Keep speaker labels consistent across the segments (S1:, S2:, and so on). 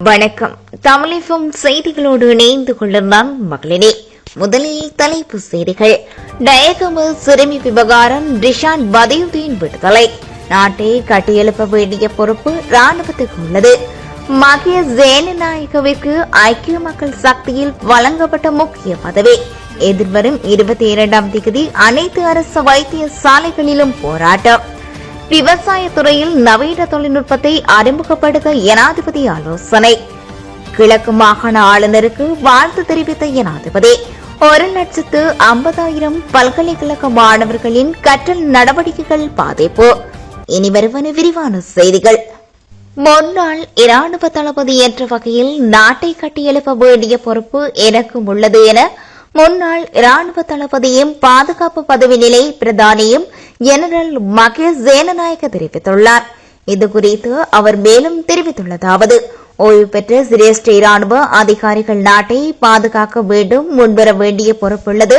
S1: வணக்கம். தமிழகம் செய்திகளோடு இணைந்து கொள்ளும் நான் மகளிரே. முதலில் தலைப்பு செய்திகள். டயகம சிறுமி விவகாரம், ரிஷான் பதியுதீன் விடுதலை. நாட்டை கட்டியெழுப்ப வேண்டிய பொறுப்பு ராணுவத்துக்கு உள்ளது. மகிய ஜேனநாயகவிற்கு ஐக்கிய மக்கள் சக்தியில் வழங்கப்பட்ட முக்கிய பதவி. எதிர்வரும் 22ஆம் தேதி அனைத்து அரசு வைத்தியசாலைகளிலும் போராட்டம். விவசாயத்துறையில் நவீன தொழில்நுட்பத்தை அறிமுகப்படுத்த ஜனாதிபதி ஆலோசனை. கிழக்கு மாகாண ஆளுநருக்கு வாழ்த்து தெரிவித்த ஜனாதிபதி. 1,50,000 பல்கலைக்கழக மாணவர்களின் கற்றல் நடவடிக்கைகள் பாதிப்பு. இனி வருவன விரிவான செய்திகள். முன்னாள் இராணுவ தளபதி என்ற வகையில் நாட்டை கட்டியெழுப்ப வேண்டிய பொறுப்பு எனக்கும் உள்ளது என முன்னாள் இராணுவ தளபதியும் பாதுகாப்பு பதவி நிலை பிரதானியும் ஜெனரல் மகேஷ் சேனநாயக்க தெரிவித்துள்ளார். இதுகுறித்து அவர் மேலும் தெரிவித்துள்ளதாவது: ஓய்வு பெற்ற சிரேஷ்ட இராணுவ அதிகாரிகள் நாட்டை பாதுகாக்க வேண்டும், முன்வர வேண்டிய பொறுப்புள்ளது.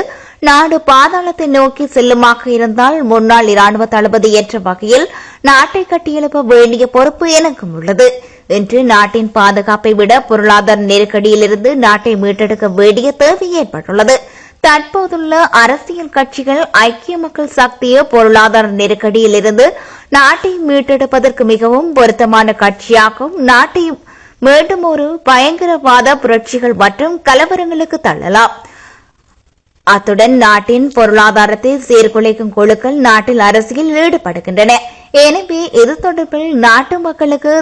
S1: நாடு பாதாளத்தை நோக்கி செல்லுமாக இருந்தால் முன்னாள் இராணுவ தளபதி என்ற வகையில் நாட்டை கட்டியெழுப்ப வேண்டிய பொறுப்பு எனக்கும் உள்ளது. இன்று நாட்டின் பாதுகாப்பை விட பொருளாதார நெருக்கடியிலிருந்து நாட்டை மீட்டெடுக்க வேண்டிய தேவை ஏற்பட்டுள்ளது. தற்போதுள்ள அரசியல் கட்சிகள் ஐக்கிய மக்கள் சக்திய பொருளாதார நெருக்கடியிலிருந்து நாட்டை மீட்டெடுப்பதற்கு மிகவும் பொருத்தமான கட்சியாகவும் நாட்டை மீண்டும் ஒரு பயங்கரவாத புரட்சிகள் மற்றும் கலவரங்களுக்கு தள்ளலாம். அத்துடன் நாட்டின் பொருளாதாரத்தை சீர்குலைக்கும் குழுக்கள் நாட்டில் அரசியல் ஈடுபடுகின்றன. எனவே இது தொடர்பில் நாட்டு மக்களுக்கு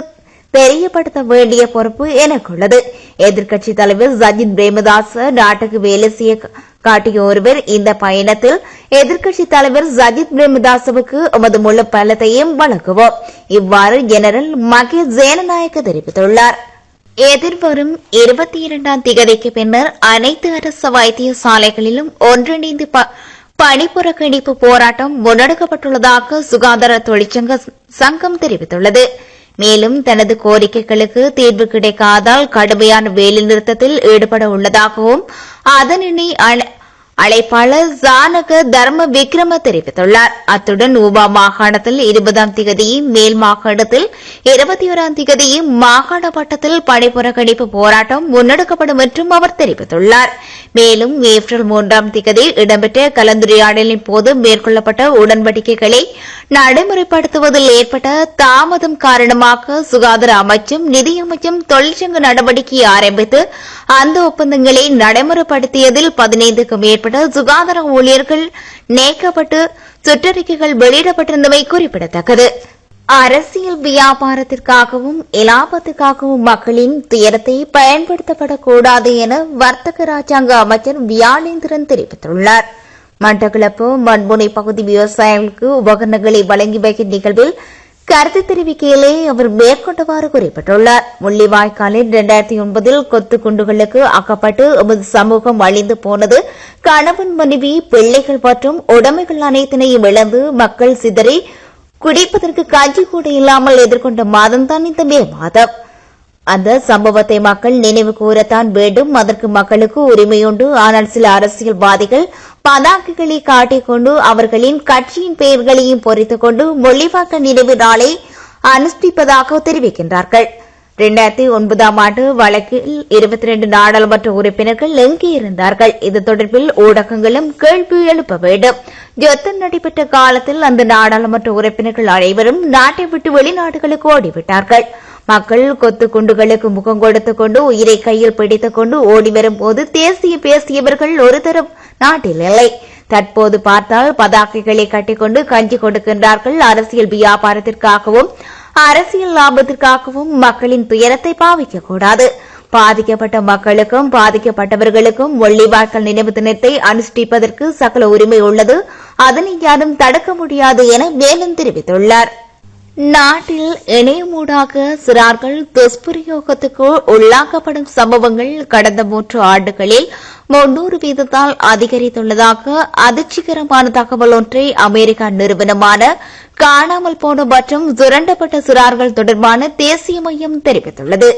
S1: தெரியப்படுத்த வேண்டிய பொறுப்பு எனக்குள்ளது. எதிர்க்கட்சித் தலைவர் சஜித் பிரேமதாச நாட்டுக்கு வேலை செய்ய காட்டிய ஒருவர். இந்த பயணத்தில் எதிர்க்கட்சித் தலைவர் சஜித் பிரேமதாசவுக்கு எமது முழு பலத்தையும் வழங்குவோம். இவ்வாறு ஜெனரல் மகேஷ் சேனநாயக்க தெரிவித்துள்ளார். எதிர்வரும் 22ஆம் தேதிக்கு பின்னர் அனைத்து அரசு வைத்தியசாலைகளிலும் ஒன்றிணைந்து பணிப்புறக்கணிப்பு போராட்டம் முன்னெடுக்கப்பட்டுள்ளதாக சுகாதார தொழிற்சங்க சங்கம் தெரிவித்துள்ளது. மேலும் தனது கோரிக்கைகளுக்கு தீர்வு கிடைக்காதால் கடுமையான வேலைநிறுத்தத்தில் ஈடுபட உள்ளதாகவும் அதனினை அழைப்பாளர் ஜானக தர்ம விக்ரம தெரிவித்துள்ளார். அத்துடன் ஊபா மாகாணத்தில் 20ஆம் தேதியும் மேல் மாகாணத்தில் 21ஆம் தேதியும் மாகாண வட்டத்தில் பணிப்புறக்கணிப்பு போராட்டம் முன்னெடுக்கப்படும் என்றும் அவர் தெரிவித்துள்ளார். மேலும் ஏப்ரல் 3ஆம் தேதி இடம்பெற்ற கலந்துரையாடலின் போது மேற்கொள்ளப்பட்ட உடன்படிக்கைகளை நடைமுறைப்படுத்துவதில் ஏற்பட்ட தாமதம் காரணமாக சுகாதார அமைச்சும் நிதியமைச்சும் தொழிற்சங்க நடவடிக்கையை ஆரம்பித்து அந்த ஒப்பந்தங்களை நடைமுறைப்படுத்தியதில் 15க்கும் மேற்பட்ட சுகாதார ஊழியர்கள் நீக்கப்பட்டு சுற்றறிக்கைகள் வெளியிடப்பட்டிருந்தமை குறிப்பிடத்தக்கது. அரசியல் வியாபாரத்திற்காகவும் இலாபத்துக்காகவும் மக்களின் துயரத்தை பயன்படுத்தப்படக்கூடாது என வர்த்தக ராஜாங்க அமைச்சர் வியாழேந்திரன் தெரிவித்துள்ளார். மட்டக்களப்பு மண்முனை பகுதி விவசாயிகளுக்கு உபகரணங்களை வழங்கி வைக்கும் நிகழ்வில் கருத்து தெரிவிக்கையிலே அவர் மேற்கொண்டவாறு குறிப்பிட்டுள்ளார். முள்ளிவாய்க்காலில் 2009 கொத்து குண்டுகளுக்கு அக்கப்பட்டு எமது சமூகம் அழிந்து போனது. கணவன், மனைவி, பிள்ளைகள் மற்றும் உடைமைகள் அனைத்தினையும் இழந்து மக்கள் சிதறி குடிப்பதற்கு கஞ்சி கூட இல்லாமல் எதிர்கொண்ட மாதம்தான் இந்த மே மாதம். அந்த சம்பவத்தை மக்கள் நினைவு கூறத்தான் வேண்டும். அதற்கு மக்களுக்கு உரிமையுண்டு. ஆனால் சில அரசியல்வாதிகள் பதாகைகளை காட்டிக்கொண்டு அவர்களின் கட்சியின் பெயர்களையும் பொறித்துக் கொண்டு முள்ளிவாய்க்கால் நினைவு நாளை அனுஷ்டிப்பதாக தெரிவிக்கின்றார்கள். 2009ஆம் ஆண்டு வழக்கில் 22 நாடாளுமன்ற உறுப்பினர்கள் எங்கே இருந்தார்கள்? இது தொடர்பில் ஊடகங்களும் கேள்வி எழுப்ப வேண்டும். யுத்தம் நடைபெற்ற காலத்தில் அந்த நாடாளுமன்ற உறுப்பினர்கள் அனைவரும் நாட்டை விட்டு வெளிநாடுகளுக்கு ஓடிவிட்டார்கள். மக்கள் கொத்து குண்டுகளுக்கு முகம் கொடுத்துக் கொண்டு உயிரை கையில் பிடித்துக் கொண்டு ஓடிவரும் போது தேசிய பேசியவர்கள் ஒரு தரம் நாட்டில் இல்லை. தற்போது பார்த்தால் பதாகைகளை கட்டிக்கொண்டு கஞ்சி கொடுக்கின்றார்கள். அரசியல் வியாபாரத்திற்காகவும் அரசியல் லாபத்திற்காகவும் மக்களின் துயரத்தை பாவிக்கக்கூடாது. பாதிக்கப்பட்ட மக்களுக்கும் பாதிக்கப்பட்டவர்களுக்கும் முள்ளிவாய்க்கால் நினைவு தினத்தை அனுஷ்டிப்பதற்கு சகல உரிமை உள்ளது. அதனை யாரும் தடுக்க முடியாது என மேலும் தெரிவித்துள்ளார். நாட்டில் இணையமூடாக சிறார்கள் துஷ்பிரயோகத்துக்கு உள்ளாக்கப்படும் சம்பவங்கள் கடந்த 3 ஆண்டுகளில் 300% அதிகரித்துள்ளதாக அதிர்ச்சிகரமான தகவல் ஒன்றை அமெரிக்கா நிறுவனமான காணாமல் போன மற்றும் சுரண்டப்பட்ட சிறார்கள் தொடர்பான தேசிய மையம் தெரிவித்துள்ளது.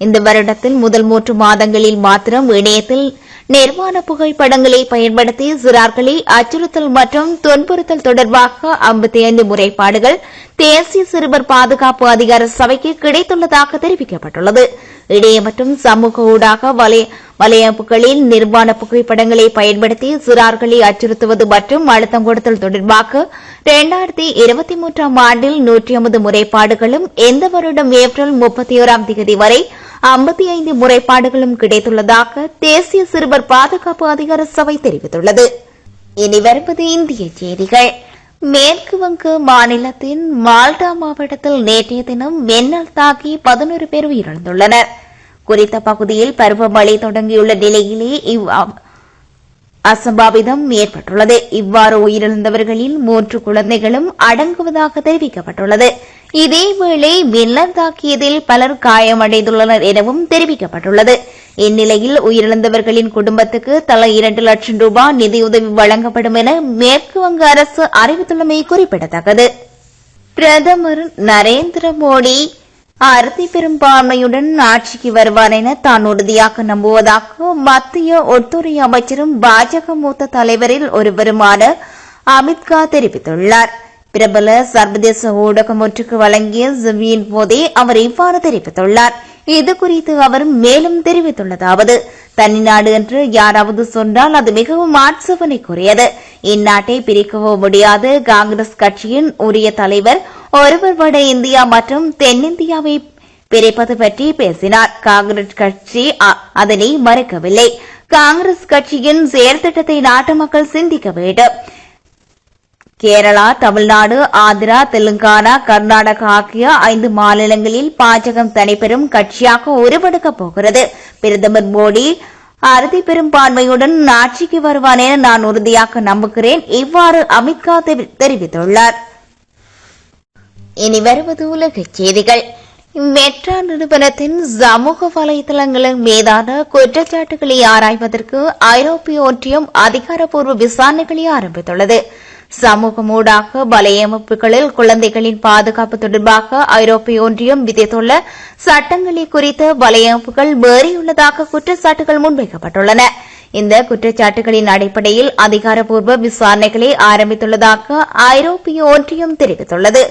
S1: இந்த வருடத்தில் முதல் 3 மாதங்களில் மாத்திரம் இணையத்தில் நிர்வாண புகைப்படங்களை பயன்படுத்தி சிறார்களை அச்சுறுத்தல் மற்றும் துன்புறுத்தல் தொடர்பாக 55 முறைப்பாடுகள் தேசிய சிறுவர் பாதுகாப்பு அதிகார சபைக்கு கிடைத்துள்ளதாக தெரிவிக்கப்பட்டுள்ளது. இணைய மற்றும் சமூக ஊடக வலையமைப்புகளில் நிர்வாண புகைப்படங்களை பயன்படுத்தி சிறார்களை அச்சுறுத்துவது மற்றும் அழுத்தம் கொடுத்தல் தொடர்பாக 2023 ஆண்டில் 150 முறைப்பாடுகளும் இந்த வருடம் ஏப்ரல் 31 தேதி வரை 55 முறைப்பாடுகளும் கிடைத்துள்ளதாக தேசிய சிறுவர் பாதுகாப்பு அதிகார சபை தெரிவித்துள்ளது. இனி வருவது இந்திய செய்திகள். மேற்கு வங்க மாநிலத்தின் மால்டா மாவட்டத்தில் நேற்றைய தினம் மின்னல் தாக்கி 11 பேர் உயிரிழந்துள்ளனர். குறித்த பகுதியில் பருவமழை தொடங்கியுள்ள நிலையிலே அசம்பாவிதம் ஏற்பட்டுள்ளது. இவ்வாறு உயிரிழந்தவர்களில் 3 குழந்தைகளும் அடங்குவதாக தெரிவிக்கப்பட்டுள்ளது. இதேவேளை மின்னல் தாக்கியதில் பலர் காயமடைந்துள்ளனர் எனவும் தெரிவிக்கப்பட்டுள்ளது. இந்நிலையில் உயிரிழந்தவர்களின் குடும்பத்துக்கு தலா 2 லட்சம் ரூபாய் நிதியுதவி வழங்கப்படும் என மேற்கு வங்க அரசு அறிவித்துள்ளமை குறிப்பிடத்தக்கது. பிரதமர் நரேந்திர மோடி அறுதி பெரும்பான்மையுடன் ஆட்சிக்கு வருவார் என தான் உறுதியாக நம்புவதாக மத்திய உள்துறை அமைச்சரும் பாஜக மூத்த தலைவரில் ஒருவருமான அமித்ஷா தெரிவித்துள்ளார். பிரபல சர்வதேச ஊடகம் ஒன்றுக்கு வழங்கிய ஜவியின் போதே அவர் இவ்வாறு தெரிவித்துள்ளார். இதுகுறித்து அவர் மேலும் தெரிவித்துள்ளதாவது: தனிநாடு என்று யாராவது சொன்னால் அது மிகவும் ஆட்சேபனைக்குரியது. இந்நாட்டை பிரிக்கவோ முடியாது. காங்கிரஸ் கட்சியின் உரிய தலைவர் ஒருவர் வட இந்தியா மற்றும் தென்னிந்தியாவை பிரிப்பது பற்றி பேசினார். காங்கிரஸ் கட்சி அதனை மறுக்கவில்லை. காங்கிரஸ் கட்சியின் செயற்திட்டத்தை நாட்டு மக்கள் சிந்திக்க வேண்டும். கேரளா, தமிழ்நாடு, ஆந்திரா, தெலுங்கானா, கர்நாடகா ஆகிய 5 மாநிலங்களில் பாஜகம் தனிப்பெரும் கட்சியாக உருவெடுக்கப் போகிறது. பிரதமர் மோடி அறுதி பெரும்பான்மையுடன் ஆட்சிக்கு வருவார் என நான் உறுதியாக நம்புகிறேன். இவ்வாறு அமித்ஷா தெரிவித்துள்ளார். இனி வருவது உலகச் செய்திகள். மெட்ரா நிறுவனத்தின் சமூக வலைதளங்களின் மீதான குற்றச்சாட்டுகளை ஆராய்வதற்கு ஐரோப்பிய ஒன்றியம் அதிகாரப்பூர்வ விசாரணைகளை ஆரம்பித்துள்ளது. சமூக ஊடாக வலையமைப்புகளில் குழந்தைகளின் பாதுகாப்பு தொடர்பாக ஐரோப்பிய ஒன்றியம் விதித்துள்ள சட்டங்களை குறித்த வலையமைப்புகள் மீறியுள்ளதாக குற்றச்சாட்டுகள் முன்வைக்கப்பட்டுள்ளன. இந்த குற்றச்சாட்டுகளின் அடிப்படையில் அதிகாரப்பூர்வ விசாரணைகளை ஆரம்பித்துள்ளதாக ஐரோப்பிய ஒன்றியம் தெரிவித்துள்ளது.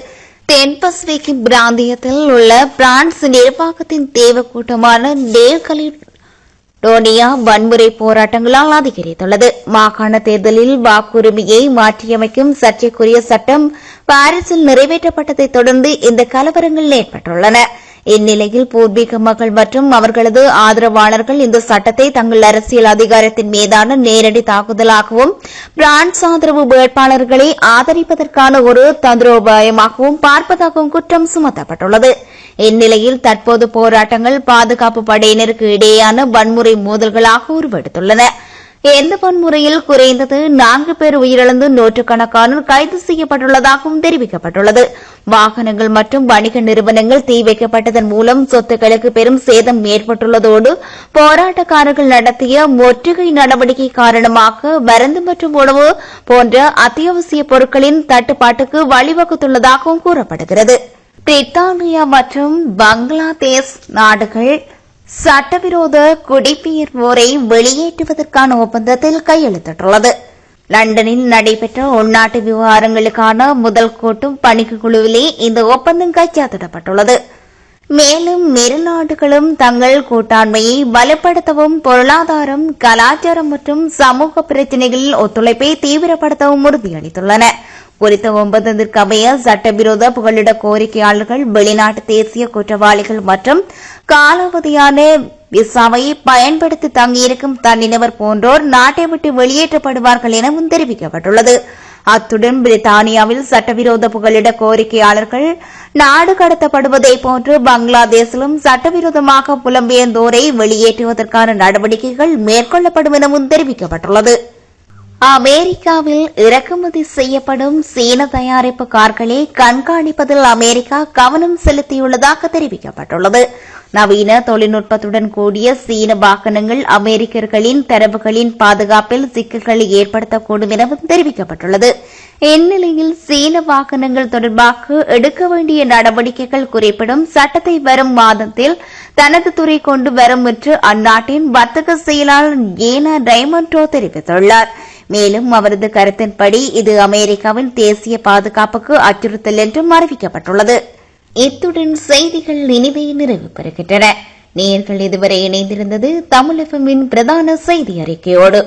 S1: தென் பசிபிக் பிராந்தியத்தில் உள்ள பிரான்ஸ் நிர்வாகத்தின் தேவக்கூட்டமான டோனியா வன்முறை போராட்டங்களால் அதிகரித்துள்ளது. மாகாண தேர்தலில் வாக்குரிமையை மாற்றியமைக்கும் சர்ச்சைக்குரிய சட்டம் பாரிஸில் நிறைவேற்றப்பட்டதை தொடர்ந்து இந்த கலவரங்கள் ஏற்பட்டுள்ளன. இந்நிலையில் பூர்வீக மக்கள் மற்றும் அவர்களது ஆதரவாளர்கள் இந்த சட்டத்தை தங்கள் அரசியல் அதிகாரத்தின் மீதான நேரடி தாக்குதலாகவும் பிரான்ஸ் ஆதரவு வேட்பாளர்களை ஆதரிப்பதற்கான ஒரு தந்திரோபாயமாகவும் பார்ப்பதாகவும் குற்றம் சுமத்தப்பட்டுள்ளது. இந்நிலையில் தற்போது போராட்டங்கள் பாதுகாப்பு படையினருக்கு இடையேயான வன்முறை மோதல்களாக உருவெடுத்துள்ளன. இந்த வன்முறையில் குறைந்தது 4 பேர் உயிரிழந்து நூற்றுக்கணக்கானோர் கைது செய்யப்பட்டுள்ளதாகவும் தெரிவிக்கப்பட்டுள்ளது. வாகனங்கள் மற்றும் வணிக நிறுவனங்கள் தீ வைக்கப்பட்டதன் மூலம் சொத்துக்களுக்கு பெரும் சேதம் ஏற்பட்டுள்ளதோடு போராட்டக்காரர்கள் நடத்திய முற்றுகை நடவடிக்கை காரணமாக மருந்து மற்றும் உணவு போன்ற அத்தியாவசிய பொருட்களின் தட்டுப்பாட்டுக்கு வழிவகுத்துள்ளதாகவும் கூறப்படுகிறது. பிரித்தானியா மற்றும் பங்களாதேஷ் நாடுகள் சட்டவிரோத குடிபெயர்வோரை வெளியேற்றுவதற்கான ஒப்பந்தத்தில் கையெழுத்திட்டுள்ளது. லண்டனில் நடைபெற்ற உள்நாட்டு விவகாரங்களுக்கான முதல் கூட்டும் பணிக்குழுவிலே இந்த ஒப்பந்தம் கைச்சாத்திடப்பட்டுள்ளது. மேலும் இரு நாடுகளும் தங்கள் கூட்டாண்மையை பலப்படுத்தவும் பொருளாதாரம், கலாச்சாரம் மற்றும் சமூக பிரச்சினைகளில் ஒத்துழைப்பை தீவிரப்படுத்தவும் உறுதியளித்துள்ளன. குறித்த ஒப்பந்தத்திற்கு அமைய சட்டவிரோத புகலிட கோரிக்கையாளர்கள், வெளிநாட்டு தேசிய குற்றவாளிகள் மற்றும் காலாவதியான விசாவை பயன்படுத்தி தங்கியிருக்கும் தனிநபர் போன்றோர் நாட்டை விட்டு வெளியேற்றப்படுவார்கள் எனவும் தெரிவிக்கப்பட்டுள்ளது. அத்துடன் பிரித்தானியாவில் சட்டவிரோத புகலிட கோரிக்கையாளர்கள் நாடு கடத்தப்படுவதை போன்று பங்களாதேஷிலும் சட்டவிரோதமாக புலம்பெயர்ந்தோரை வெளியேற்றுவதற்கான நடவடிக்கைகள் மேற்கொள்ளப்படும் எனவும் தெரிவிக்கப்பட்டுள்ளது. அமெரிக்காவில் இறக்குமதி செய்யப்படும் சீன தயாரிப்பு கார்களை கண்காணிப்பதில் அமெரிக்கா கவனம் செலுத்தியுள்ளதாக தெரிவிக்கப்பட்டுள்ளது. நவீன தொழில்நுட்பத்துடன் கூடிய சீன வாகனங்கள் அமெரிக்கர்களின் தரவுகளின் பாதுகாப்பில் சிக்கல்களை ஏற்படுத்தக்கூடும் எனவும் தெரிவிக்கப்பட்டுள்ளது. இந்நிலையில் சீன வாகனங்கள் தொடர்பாக எடுக்க வேண்டிய நடவடிக்கைகள் குறிப்பிடும் சட்டத்தை வரும் மாதத்தில் தனது துறை கொண்டு வரும் என்று அந்நாட்டின் வர்த்தக செயலாளர் ஏனா டைமண்டோ தெரிவித்துள்ளார். மேலும் அவரது கருத்தின்படி இது அமெரிக்காவின் தேசிய பாதுகாப்புக்கு அச்சுறுத்தல் என்றும் அறிவிக்கப்பட்டுள்ளது. இத்துடன் செய்திகள் இனிதே நிறைவு பெறுகின்றன. நேயர்கள் இதுவரை இணைந்திருந்தது தமிழ் எஃப்எம்மின் பிரதான செய்தி அறிக்கையோடு.